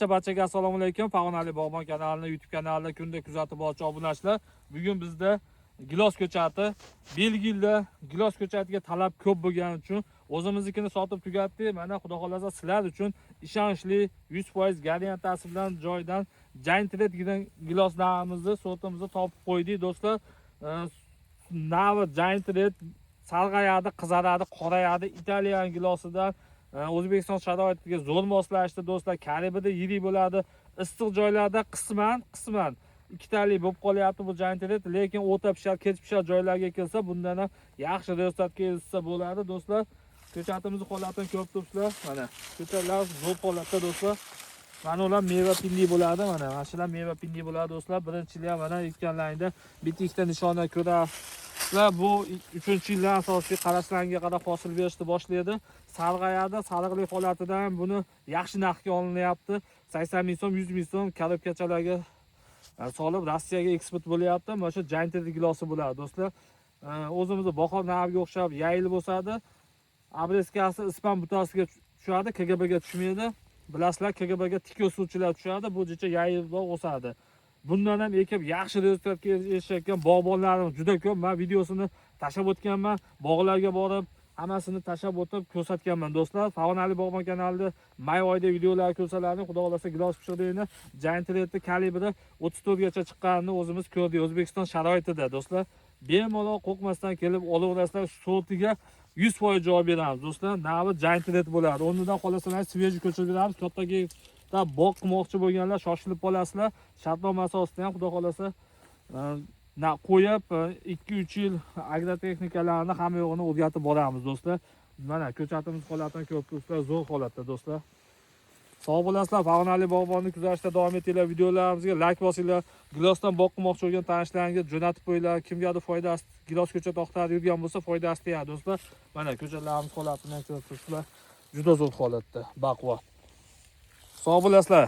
Barchaga assalomu alaykum. Farg'onali bog'bon kanalining YouTube kanalida kunda kuzatib boruvchi obunachilar. Bugun bizda gilos ko'chati, Belgiyada gilos ko'chatiga talab ko'p bo'lgani uchun o'zimiznikini sotib tugatdik. Mana xudo xolasa sizlar uchun ishonchli 100% garantiyasi bilan joydan Giantred degan giloslarimizni sortimizni topib qo'ydik do'stlar. Navi Giantred sarg'ayadi, qizaradi, qorayadi. Italiyan gilosidan O'zbekiston sharoitiga zo'r moslashdi do'stlar. Kalibida yirik bo'ladi. Issiq joylarda qisman ikkitalik bo'lib qolyapti bu Giantred, lekin o'ta pishar, kech pishar joylarga kelsa, bundan ham yaxshi resultatga erishsa bo'ladi do'stlar. Ko'chatimizni holatini ko'rib turibsizlar. Mana ko'chatlar zo'r holatda do'stlar. Mana ular meva pinli bo'ladi, mana shular meva pinli bo'ladi do'stlar. Birinchilar mana ekkanlaringda bitta ikkita nishona ko'rasizlar. Bu 3-yildan asosiy qarashlarga qarab hosil berishni boshlaydi. Sarg'ayadi, sariqlik holatidan buni yaxshi narxga olinyapti. 80 ming so'm, 100 ming so'm korobkachalarga solib Rossiyaga eksport bo'lyapti. Mana shu Giantred gilosi bo'ladi do'stlar. O'zimizning bahor naviga o'xshab yayilib o'sadi. Abreskasi ispan butasiga tushadi, KGBga tushmaydi. Bilasizlar, KGBga tik o'suvchilar tushadi, bu jicha yayilib o'sadi. Bundan ham ekib yaxshi rezultatga erishayotgan bog'bonlarimiz juda ko'p. Men videosini tashab o'tganman, bog'larga borib, hammasini tashab o'tib ko'rsatganman do'stlar. Farg'onali bog'bon kanalida may oyida videolar ko'rsalarni, xudo xolasa gilos pishirdiğini, Giantredni kalibri 34 gacha chiqqanini o'zimiz ko'rdik O'zbekiston sharoitida do'stlar. Bemalol qo'rqmasdan kelib olaverasizlar, sortiga 100% javob beramiz do'stlar. Navi Giantred bo'ladi. O'rnidan qolasalar sveji ko'chirib beramiz. Kattaga boqmoqchi bo'lganlar shoshilib qolasizlar. Shartnoma asosida ham xudo xolasa qo'yib 2-3 yil agrotexnikalarni hamma yo'g'ini o'rgatib boramiz do'stlar. Mana ko'chatimiz holatini ko'rib turibsizlar, zo'r holatda do'stlar. Sog' bo'lasizlar. Farg'onali bog'bonni kuzatishda davom etinglar. Videolarimizga like bosinglar. Gilosdan boqmoqchi bo'lgan tanishlaringizga jo'natib qo'yinglar. Kimgadir foydasi, gilos ko'chat oqtarib yurgan bo'lsa foydasi tegadi do'stlar. Mana ko'chatlarimiz holatini ko'rib turibsizlar. Juda zo'r holatda, baquvvat. Sog' bo'lasizlar.